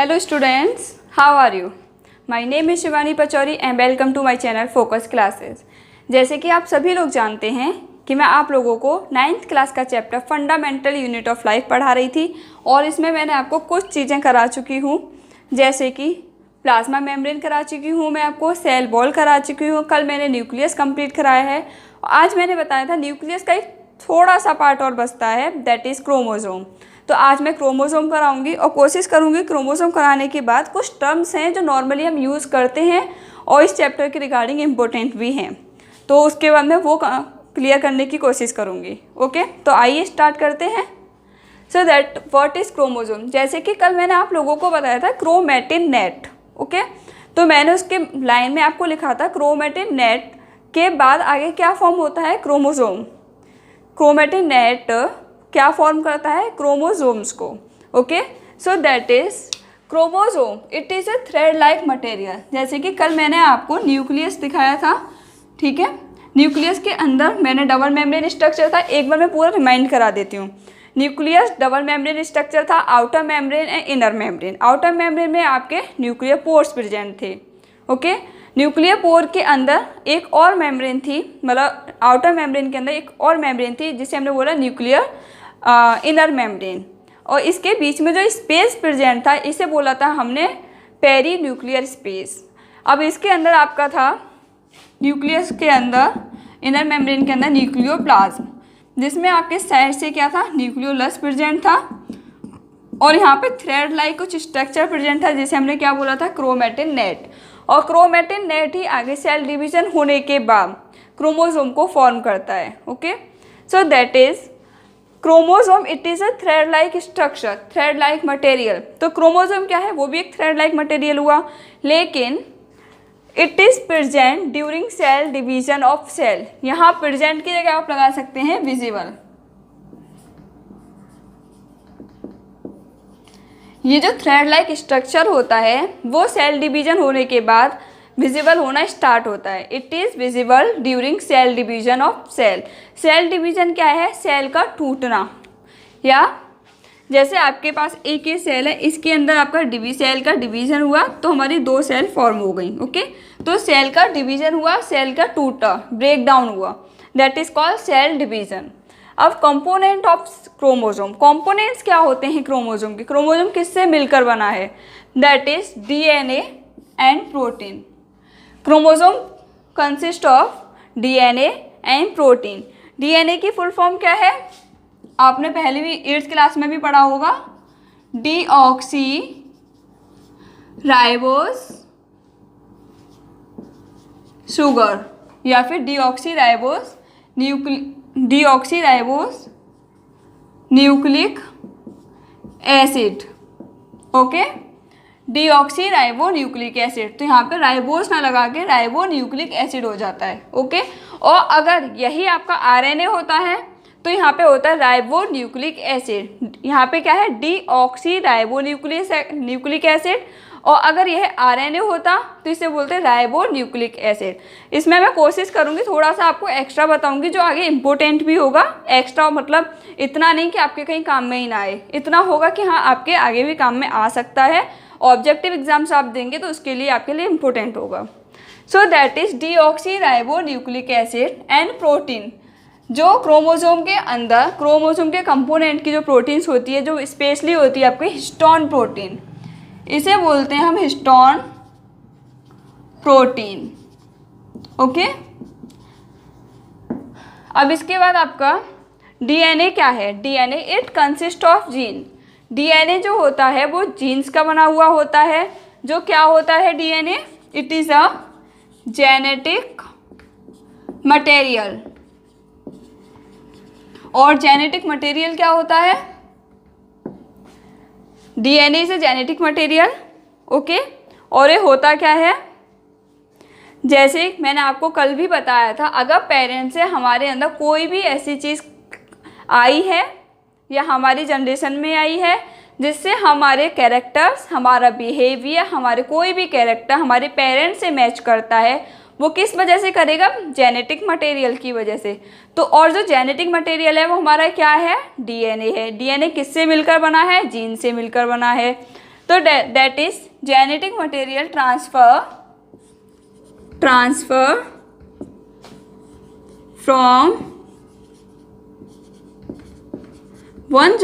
Hello students, how are you? My name is Shivani Pachauri and welcome to my channel Focus Classes। जैसे कि आप सभी लोग जानते हैं कि मैं आप लोगों को 9th क्लास का chapter fundamental unit of life पढ़ा रही थी और इसमें मैंने आपको कुछ चीज़ें करा चुकी हूँ, जैसे कि प्लाज्मा मेम्ब्रेन करा चुकी हूँ, मैं आपको सेल वॉल करा चुकी हूँ, कल मैंने न्यूक्लियस कंप्लीट कराया है और आज मैंने बताया था न्यूक्लियस का एक थोड़ा सा पार्ट और बचता है, दैट इज़ क्रोमोसोम। तो आज मैं क्रोमोसोम कराऊंगी और कोशिश करूंगी क्रोमोसोम कराने के बाद कुछ टर्म्स हैं जो नॉर्मली हम यूज़ करते हैं और इस चैप्टर के रिगार्डिंग इम्पोर्टेंट भी हैं, तो उसके बाद मैं वो क्लियर करने की कोशिश करूंगी। ओके, तो आइए स्टार्ट करते हैं। So that what is chromosome. जैसे कि कल मैंने आप लोगों को बताया था क्रोमैटिन नेट। ओके, तो मैंने उसके लाइन में आपको लिखा था क्रोमैटिन नेट के बाद आगे क्या फॉर्म होता है, क्रोमोसोम। क्रोमैटिन नेट क्या फॉर्म करता है, क्रोमोसोम्स को। Okay, so that is chromosome, it is a thread like material. जैसे कि कल मैंने आपको न्यूक्लियस दिखाया था, ठीक है। न्यूक्लियस के अंदर मैंने डबल मेम्ब्रेन स्ट्रक्चर था, एक बार मैं पूरा रिमाइंड करा देती हूँ। न्यूक्लियस डबल मेम्ब्रेन स्ट्रक्चर था, outer membrane and inner membrane. Outer membrane में आपके न्यूक्लियर पोर्स प्रेजेंट थे। ओके, न्यूक्लियर पोर के अंदर एक और मेम्ब्रेन थी, मतलब आउटर मेम्ब्रेन के अंदर एक और मेम्ब्रेन थी जिसे हमने बोला न्यूक्लियर इनर मेम्ब्रेन, और इसके बीच में जो स्पेस प्रेजेंट था इसे बोला था हमने पेरी न्यूक्लियर स्पेस। अब इसके अंदर आपका था न्यूक्लियस के अंदर, इनर मेम्ब्रेन के अंदर न्यूक्लियोप्लाज्म, जिसमें आपके साइड से क्या था, न्यूक्लियोलस प्रेजेंट था और यहाँ पे थ्रेड लाइक कुछ स्ट्रक्चर प्रेजेंट था जिसे हमने क्या बोला था, क्रोमैटिन नेट। और क्रोमैटिन नेट ही आगे सेल डिवीजन होने के बाद क्रोमोसोम को फॉर्म करता है। Okay, so that is chromosome, it is a thread like structure, thread like material. तो क्रोमोसोम क्या है, वो भी एक थ्रेड लाइक मटेरियल हुआ, लेकिन it is present during cell division of cell. यहाँ प्रेजेंट की जगह आप लगा सकते हैं विजिबल। ये जो थ्रेड लाइक स्ट्रक्चर होता है वो सेल डिवीजन होने के बाद विजिबल होना स्टार्ट होता है। It is visible during cell division of cell. Cell division क्या है, सेल का टूटना, या जैसे आपके पास एक ही सेल है, इसके अंदर आपका सेल का डिवीजन हुआ तो हमारी दो सेल फॉर्म हो गई। ओके, तो सेल का डिवीजन हुआ, सेल का टूटा, ब्रेक डाउन हुआ, that is called cell division. अब कंपोनेंट ऑफ क्रोमोसोम, कंपोनेंट्स क्या होते हैं क्रोमोसोम के, क्रोमोसोम किससे मिलकर बना है, that is DNA and protein. Chromosome consist of DNA and protein. DNA की फुल फॉर्म क्या है, आपने पहले भी 8th क्लास में भी पढ़ा होगा, डीऑक्सी राइबोस शुगर, या फिर deoxy ribose nucleic acid. Okay, deoxy ribo nucleic acid, तो यहाँ पे राइबोस ना लगा के राइबो न्यूक्लिक एसिड हो जाता है। ओके, और अगर यही आपका आरएनए होता है तो यहाँ पे होता है राइबो न्यूक्लिक एसिड। यहाँ पे क्या है, डीऑक्सी राइबो न्यूक्लिक एसिड, और अगर यह आरएनए होता तो इसे बोलते हैं राइबो न्यूक्लिक एसिड। इसमें मैं कोशिश करूँगी थोड़ा सा आपको एक्स्ट्रा बताऊँगी जो आगे इम्पोर्टेंट भी होगा। एक्स्ट्रा मतलब इतना नहीं कि आपके कहीं काम में ही ना आए, इतना होगा कि हाँ आपके आगे भी काम में आ सकता है। ऑब्जेक्टिव एग्जाम्स आप देंगे तो उसके लिए आपके लिए इम्पोर्टेंट होगा। सो that is deoxy ribo nucleic acid and protein. जो क्रोमोसोम के अंदर क्रोमोसोम के कंपोनेंट की जो प्रोटीन्स होती है, जो स्पेशली होती है आपके हिस्टोन प्रोटीन, इसे बोलते हैं हम हिस्टोन प्रोटीन। ओके, अब इसके बाद आपका डीएनए क्या है, DNA it consist of gene. DNA जो होता है वो जीन्स का बना हुआ होता है। जो क्या होता है DNA, it is a genetic material. और जेनेटिक मटेरियल क्या होता है, DNA is a genetic material. Okay, और ये होता क्या है, जैसे मैंने आपको कल भी बताया था, अगर पेरेंट्स से हमारे अंदर कोई भी ऐसी चीज़ आई है या हमारी जनरेशन में आई है जिससे हमारे कैरेक्टर्स, हमारा बिहेवियर, हमारे कोई भी कैरेक्टर हमारे पेरेंट्स से मैच करता है, वो किस वजह से करेगा, जेनेटिक मटेरियल की वजह से। तो और जो जेनेटिक मटेरियल है वो हमारा क्या है, डीएनए है। डीएनए किससे मिलकर बना है, जीन से मिलकर बना है। तो that is genetic material transfer from one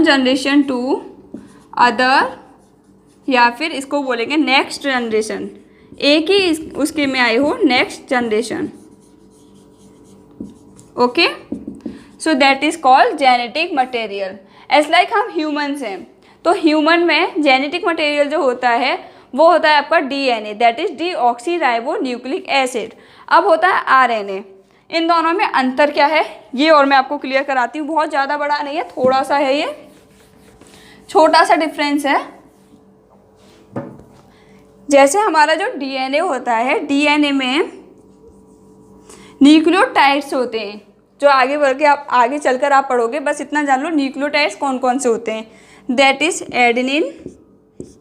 generation to other, या फिर इसको बोलेंगे नेक्स्ट जनरेशन, एक ही उसके में आए हो next generation. Okay, so that is called genetic material. As like हम ह्यूमन्स हैं, तो ह्यूमन में जेनेटिक मटेरियल जो होता है वो होता है आपका DNA, that is deoxy nucleic acid. अब होता है आरएनए। इन दोनों में अंतर क्या है ये और मैं आपको क्लियर कराती हूँ। बहुत ज़्यादा बड़ा नहीं है, थोड़ा सा है, ये छोटा सा डिफरेंस है। जैसे हमारा जो डीएनए होता है, डीएनए में न्यूक्लियोटाइड्स होते हैं, जो आगे बढ़ के आप आगे चलकर आप पढ़ोगे, बस इतना जान लो न्यूक्लियोटाइड्स कौन कौन से होते हैं। That is adenine,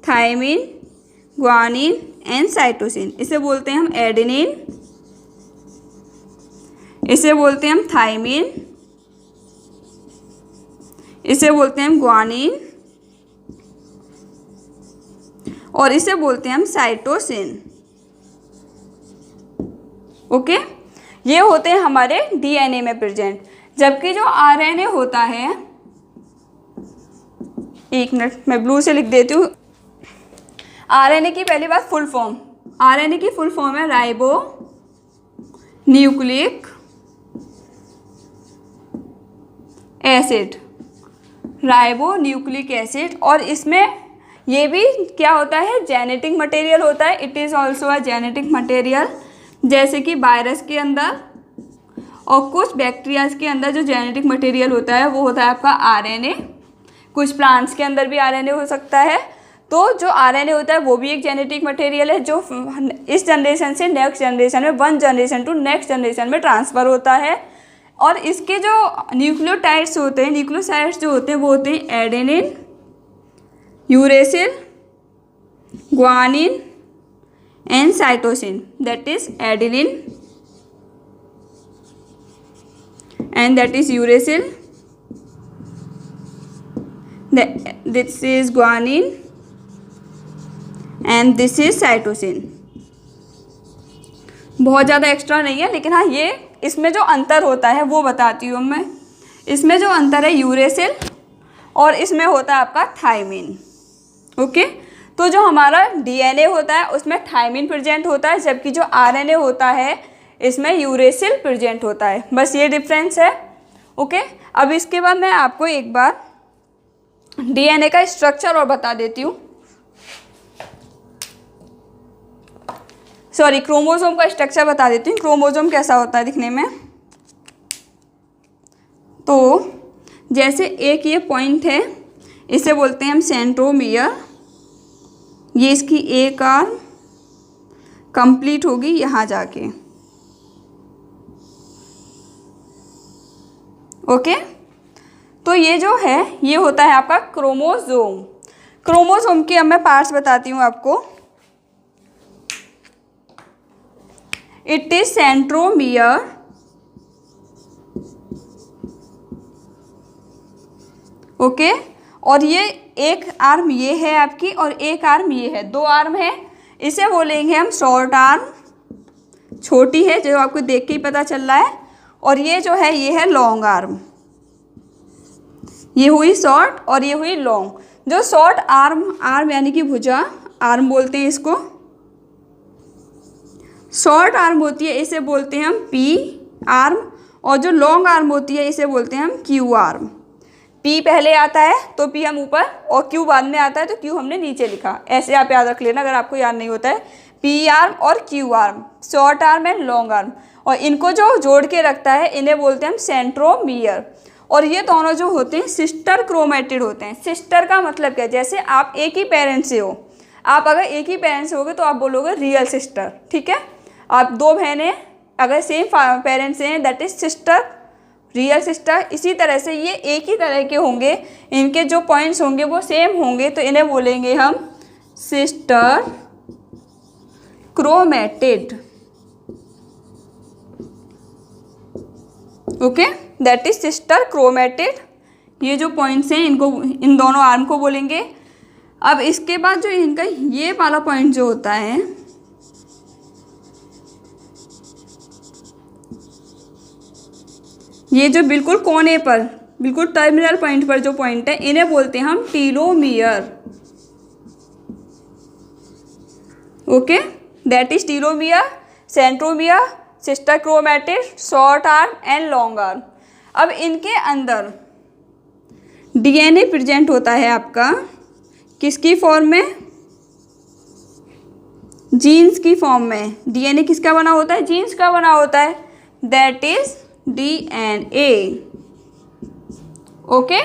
thymine, guanine and cytosine. इसे बोलते हैं हम एडेनिन, इसे बोलते हैं हम थायमिन, इसे बोलते हैं हम ग्वानिन और इसे बोलते हैं हम साइटोसिन। ओके, ये होते हैं हमारे डीएनए में प्रेजेंट। जबकि जो आरएनए होता है, एक मिनट मैं ब्लू से लिख देती हूँ। आरएनए की पहली बात फुल फॉर्म, आरएनए की फुल फॉर्म है ribo nucleic acid, ribo nucleic acid. और इसमें ये भी क्या होता है, जेनेटिक मटेरियल होता है। It is also a genetic material. जैसे कि वायरस के अंदर और कुछ बैक्टीरियाज के अंदर जो जेनेटिक मटेरियल होता है वो होता है आपका आरएनए। कुछ प्लांट्स के अंदर भी आरएनए हो सकता है। तो जो आरएनए होता है वो भी एक जेनेटिक मटेरियल है, जो इस जनरेशन से नेक्स्ट जनरेशन में, one generation to next generation में ट्रांसफ़र होता है। और इसके जो न्यूक्लियोटाइड्स होते हैं, न्यूक्लियोसाइड्स जो होते हैं वो होते हैं adenine, uracil, guanine and cytosine. That is adenine and that is uracil, this is guanine and this is cytosine. बहुत ज़्यादा एक्स्ट्रा नहीं है, लेकिन हाँ ये इसमें जो अंतर होता है वो बताती हूँ मैं। इसमें जो अंतर है यूरेसिल और इसमें होता है आपका थायमिन। ओके, तो जो हमारा डीएनए होता है उसमें थायमिन प्रेजेंट होता है, जबकि जो आरएनए होता है इसमें यूरेसिल प्रेजेंट होता है। बस ये डिफरेंस है। ओके, अब इसके बाद मैं आपको एक बार डीएनए का स्ट्रक्चर और बता देती हूँ। सॉरी, क्रोमोसोम का स्ट्रक्चर बता देती हूँ। क्रोमोसोम कैसा होता है दिखने में। तो जैसे एक ये पॉइंट है, इसे बोलते हैं हम सेंट्रोमियर। ये इसकी एक आर्म कंप्लीट होगी यहाँ जाके। ओके, तो ये जो है ये होता है आपका क्रोमोसोम। क्रोमोसोम के अब मैं पार्ट्स बताती हूँ आपको। इट इज सेंट्रोमियर, ओके, और ये एक आर्म ये है आपकी और एक आर्म ये है, दो आर्म है। इसे बोलेंगे हम शॉर्ट आर्म, छोटी है जो आपको देख के ही पता चल रहा है। और ये जो है ये है लॉन्ग आर्म। ये हुई शॉर्ट और ये हुई लॉन्ग। जो शॉर्ट आर्म यानी कि भुजा आर्म बोलते हैं इसको, शॉर्ट आर्म होती है इसे बोलते हैं हम पी आर्म। और जो लॉन्ग आर्म होती है इसे बोलते हैं हम क्यू आर्म। पी पहले आता है तो पी हम ऊपर और क्यू बाद में आता है तो क्यू हमने नीचे लिखा। ऐसे आप याद रख लेना अगर आपको याद नहीं होता है। पी आर्म और Q arm, short arm and long arm. और इनको जो जोड़ के रखता है इन्हें बोलते हैं हम सेंट्रोमियर। और ये दोनों जो होते हैं सिस्टर क्रोमेटिड होते हैं। सिस्टर का मतलब क्या है, जैसे आप एक ही पेरेंट्स से हो, आप अगर एक ही पेरेंट्स से होगे तो आप बोलोगे रियल सिस्टर, ठीक है। आप दो बहनें अगर सेम पेरेंट्स से हैं that is sister, real sister. इसी तरह से ये एक ही तरह के होंगे, इनके जो पॉइंट्स होंगे वो सेम होंगे तो इन्हें बोलेंगे हम sister chromatid. Okay, that is sister chromatid. ये जो पॉइंट्स हैं इनको, इन दोनों आर्म को बोलेंगे। अब इसके बाद जो इनका ये वाला पॉइंट जो होता है, ये जो बिल्कुल कोने पर, बिल्कुल टर्मिनल पॉइंट पर जो पॉइंट है, इन्हें बोलते हैं हम telomere. Okay, that is telomere, centromere, sister chromatid, short arm and long arm. अब इनके अंदर डीएनए प्रेजेंट होता है आपका किसकी फॉर्म में? जीन्स की फॉर्म में। डीएनए किसका बना होता है? जीन्स का बना होता है, दैट इज डीएनए। ओके,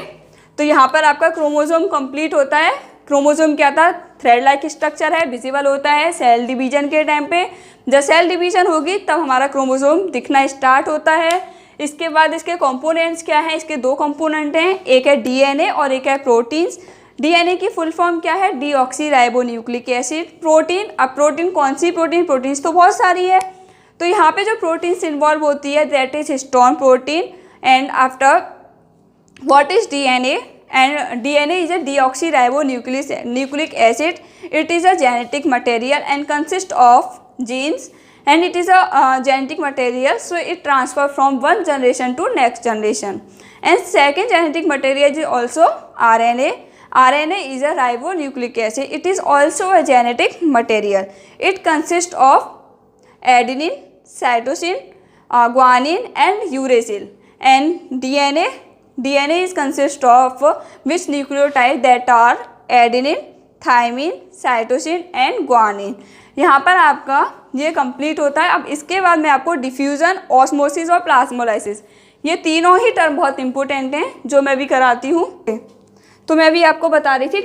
तो यहाँ पर आपका क्रोमोसोम कंप्लीट होता है। क्रोमोसोम क्या था? थ्रेड लाइक स्ट्रक्चर है, विजिबल होता है सेल डिवीजन के टाइम पे। जब सेल डिवीजन होगी तब हमारा क्रोमोसोम दिखना स्टार्ट होता है। इसके बाद इसके कंपोनेंट्स क्या हैं? इसके दो कंपोनेंट हैं, एक है डीएनए और एक है प्रोटीन्स। डीएनए की फुल फॉर्म क्या है? Deoxyribonucleic acid. प्रोटीन, अब प्रोटीन कौन सी प्रोटीन? प्रोटीन्स तो बहुत सारी है, तो यहाँ पे जो प्रोटीन्स इन्वॉल्व होती है that is histone protein. And after what is DNA? And DNA is a deoxyribonucleic acid. It is a genetic material and consist of genes and it is a genetic material, so it transfer from one generation to next generation. And second genetic material is also RNA. RNA is a ribonucleic acid. It is also a genetic material. It consists of adenine, cytosine, guanine and uracil. And DNA is consist of which nucleotide? That are adenine, thymine, cytosine and guanine. यहाँ पर आपका ये complete होता है। अब इसके बाद मैं आपको डिफ्यूज़न, ऑस्मोसिस और प्लाज्मोलाइसिस, ये तीनों ही टर्म बहुत इंपॉर्टेंट हैं जो मैं भी कराती हूँ। तो मैं भी आपको बता रही थी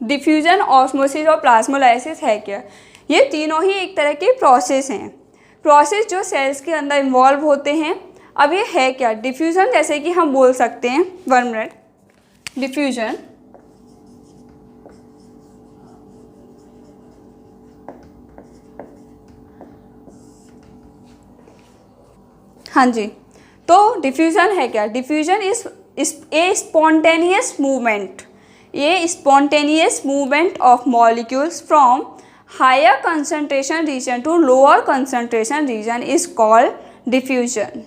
डिफ्यूज़न, ऑस्मोसिस और प्लाज्मोलाइसिस है क्या। ये तीनों ही एक तरह की प्रोसेस हैं, प्रोसेस जो सेल्स के अंदर इन्वॉल्व होते हैं। अब ये है क्या? डिफ्यूज़न, जैसे कि हम बोल सकते हैं, 1 मिनट, डिफ्यूज़न हाँ जी, तो डिफ्यूज़न है क्या? Diffusion is a spontaneous movement, ये spontaneous movement of molecules from higher concentration region to lower concentration region is called diffusion.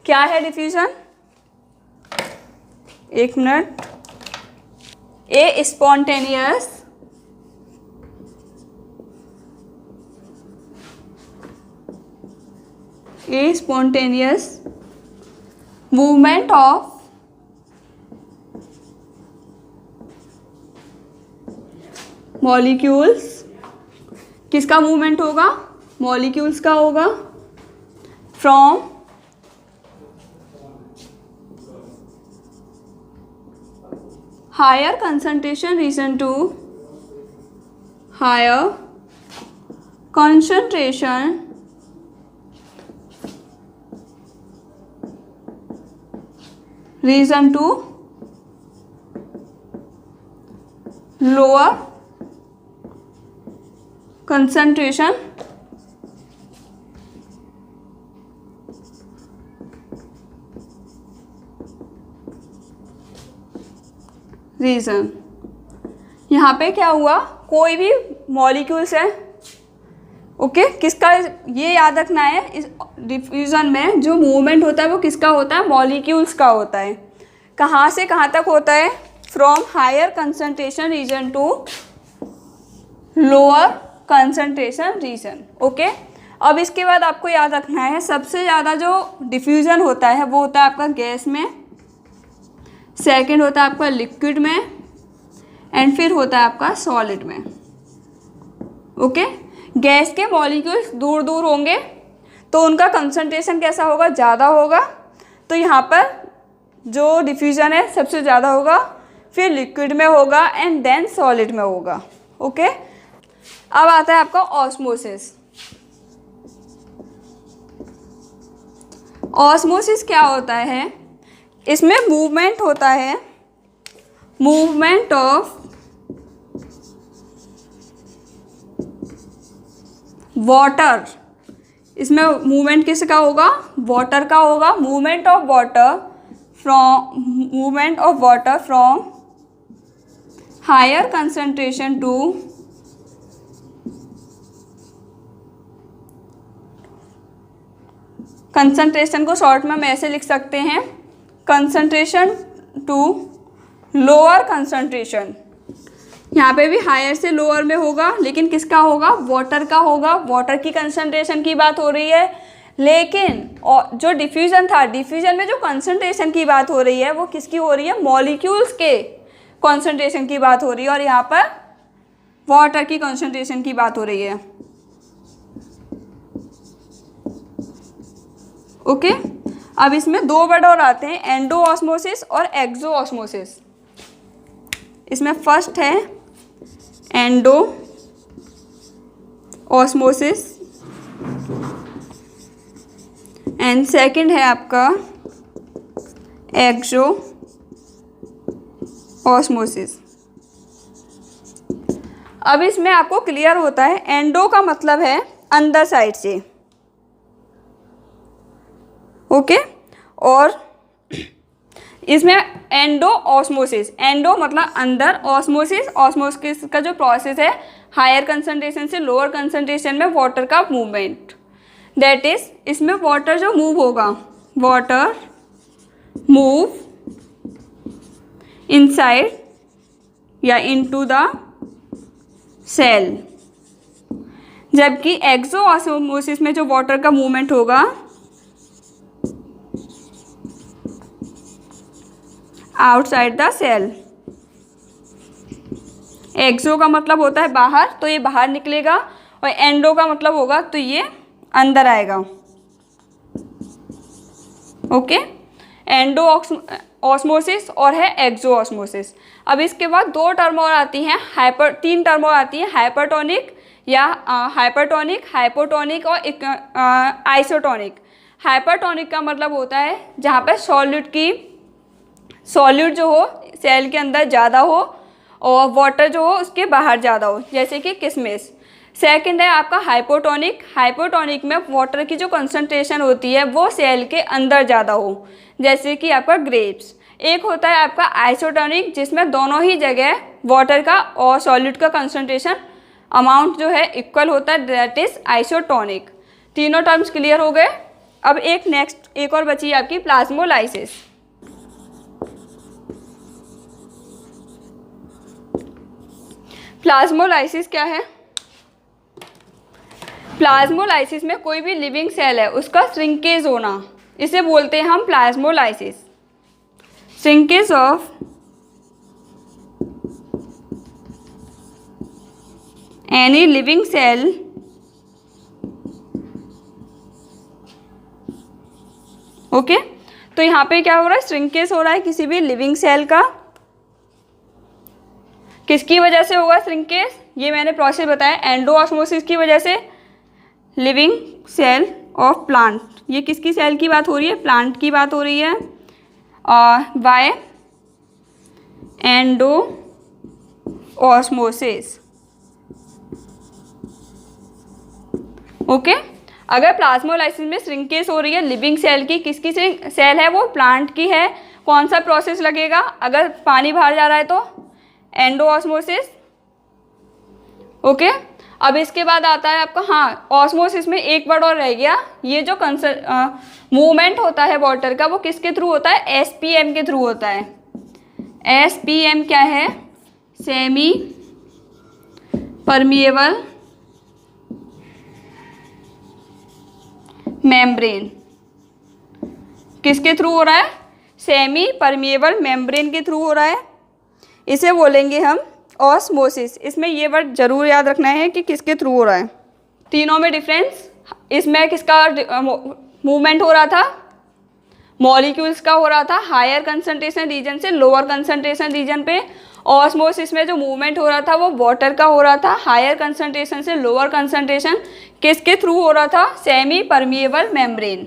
क्या है diffusion? 1 minute. A spontaneous movement of molecules, किसका मूवमेंट होगा? Molecules का होगा, from higher concentration region to higher concentration region to lower concentration region. यहाँ पे क्या हुआ? कोई भी मॉलिक्यूल्स है, ओके, किसका, ये याद रखना है, इस डिफ्यूज़न में जो मूवमेंट होता है वो किसका होता है? मॉलिक्यूल्स का होता है। कहाँ से कहाँ तक होता है? From higher concentration region to lower concentration region. Okay, अब इसके बाद आपको याद रखना है, सबसे ज़्यादा जो डिफ्यूज़न होता है वो होता है आपका गैस में, सेकंड होता है आपका लिक्विड में, एंड फिर होता है आपका सॉलिड में। ओके, गैस के मॉलिक्यूल्स दूर दूर होंगे तो उनका कंसंट्रेशन कैसा होगा? ज़्यादा होगा। तो यहाँ पर जो डिफ्यूज़न है सबसे ज़्यादा होगा, फिर लिक्विड में होगा एंड देन सॉलिड में होगा। ओके, अब आता है आपका ऑस्मोसिस। ऑस्मोसिस क्या होता है? इसमें मूवमेंट होता है, मूवमेंट ऑफ वाटर इसमें मूवमेंट किसका होगा, वाटर का होगा। Movement of water from higher concentration to concentration को शॉर्ट में हम ऐसे लिख सकते हैं, कंसंट्रेशन टू लोअर कंसंट्रेशन। यहाँ पे भी हायर से लोअर में होगा, लेकिन किसका होगा, वाटर का होगा। वाटर की कंसंट्रेशन की बात हो रही है, लेकिन और जो डिफ्यूजन था, डिफ्यूजन में जो कंसंट्रेशन की बात हो रही है वो किसकी हो रही है, मॉलिक्यूल्स के कंसंट्रेशन की बात हो रही है, और यहाँ पर वाटर की कंसंट्रेशन की बात हो रही है। ओके अब इसमें दो वर्ड और आते हैं, एंडो ऑस्मोसिस और एक्सो ऑस्मोसिस। इसमें फर्स्ट है एंडो ऑस्मोसिस एंड सेकंड है आपका एक्सो ऑस्मोसिस। अब इसमें आपको क्लियर होता है, एंडो का मतलब है अंदर साइड से, ओके और इसमें एंडो ऑस्मोसिस, एंडो मतलब अंदर, ऑस्मोसिस का जो प्रोसेस है हायर कंसंट्रेशन से लोअर कंसंट्रेशन में वाटर का मूवमेंट, दैट इज इसमें वाटर जो मूव होगा, वाटर मूव इनसाइड या इनटू द सेल, जबकि एक्सो ऑस्मोसिस में जो वाटर का मूवमेंट होगा आउटसाइड द सेल। एक्सो का मतलब होता है बाहर, तो ये बाहर निकलेगा, और एंडो का मतलब होगा तो ये अंदर आएगा। ओके एंडो ऑस्मोसिस और है एक्सो ऑस्मोसिस। अब इसके बाद दो टर्म और आती हैं, तीन टर्म और आती हैं, हाइपरटोनिक या हाइपोटोनिक और आइसोटोनिक। हाइपरटोनिक का मतलब होता है जहाँ पर सॉल्यूट जो हो सेल के अंदर ज़्यादा हो और वाटर जो हो उसके बाहर ज़्यादा हो, जैसे कि किशमिश। सेकंड है आपका हाइपोटोनिक में वाटर की जो कंसंट्रेशन होती है वो सेल के अंदर ज़्यादा हो, जैसे कि आपका ग्रेप्स। एक होता है आपका आइसोटोनिक, जिसमें दोनों ही जगह वाटर का और सॉल्यूट का कंसंट्रेशन अमाउंट जो है इक्वल होता है, दैट इज आइसोटोनिक। तीनों टर्म्स क्लियर हो गए। अब एक और बची है आपकी प्लाज्मोलाइसिस। प्लाज्मोलाइसिस क्या है? प्लाज्मोलाइसिस में कोई भी लिविंग सेल है उसका श्रिंकेज होना, इसे बोलते हैं हम plasmolysis. Shrinkage of any living cell okay तो यहाँ पे क्या हो रहा है, श्रिंकेज हो रहा है किसी भी लिविंग सेल का। किसकी वजह से होगा श्रिंकेज? ये मैंने प्रोसेस बताया, एंडोऑस्मोसिस की वजह से। लिविंग सेल ऑफ प्लांट, ये किसकी सेल की बात हो रही है? प्लांट की बात हो रही है। By endosmosis. ओके अगर प्लाज्मोलाइसिस में श्रिंकेज हो रही है लिविंग सेल की, किसकी सेल है वो? प्लांट की है। कौन सा प्रोसेस लगेगा? अगर पानी बाहर जा रहा है तो एंडोऑस्मोसिस। ओके अब इसके बाद आता है आपका, हाँ ऑस्मोसिस में एक वर्ड और रह गया, ये जो मूवमेंट होता है वाटर का वो किसके थ्रू होता है? एसपीएम के थ्रू होता है। एसपीएम क्या है? Semi permeable membrane. किसके थ्रू हो रहा है? सेमी परमिएबल मेम्ब्रेन के थ्रू हो रहा है, इसे बोलेंगे हम ऑस्मोसिस। इसमें ये वर्ड जरूर याद रखना है कि किसके थ्रू हो रहा है। तीनों में डिफरेंस, इसमें किसका मूवमेंट हो रहा था? मॉलिक्यूल्स का हो रहा था हायर कंसंट्रेशन रीजन से लोअर कंसंट्रेशन रीजन पे। ऑस्मोसिस में जो मूवमेंट हो रहा था वो वाटर का हो रहा था हायर कंसंट्रेशन से लोअर कंसंट्रेशन। किसके थ्रू हो रहा था? Semi permeable membrane.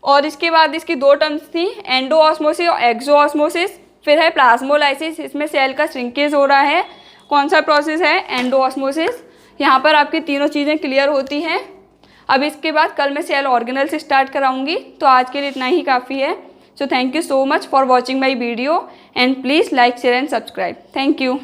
और इसके बाद इसकी दो टर्म्स थी, एंडोऑस्मोसिस और एक्सोऑस्मोसिस। फिर है प्लाज्मोलाइसिस, इसमें सेल का श्रिंकेज हो रहा है। कौन सा प्रोसेस है? एंडोऑस्मोसिस। यहाँ पर आपकी तीनों चीज़ें क्लियर होती हैं। अब इसके बाद कल मैं सेल ऑर्गेनल से स्टार्ट कराऊंगी। तो आज के लिए इतना ही काफ़ी है। So thank you so much for watching my video and please like share and subscribe. Thank you.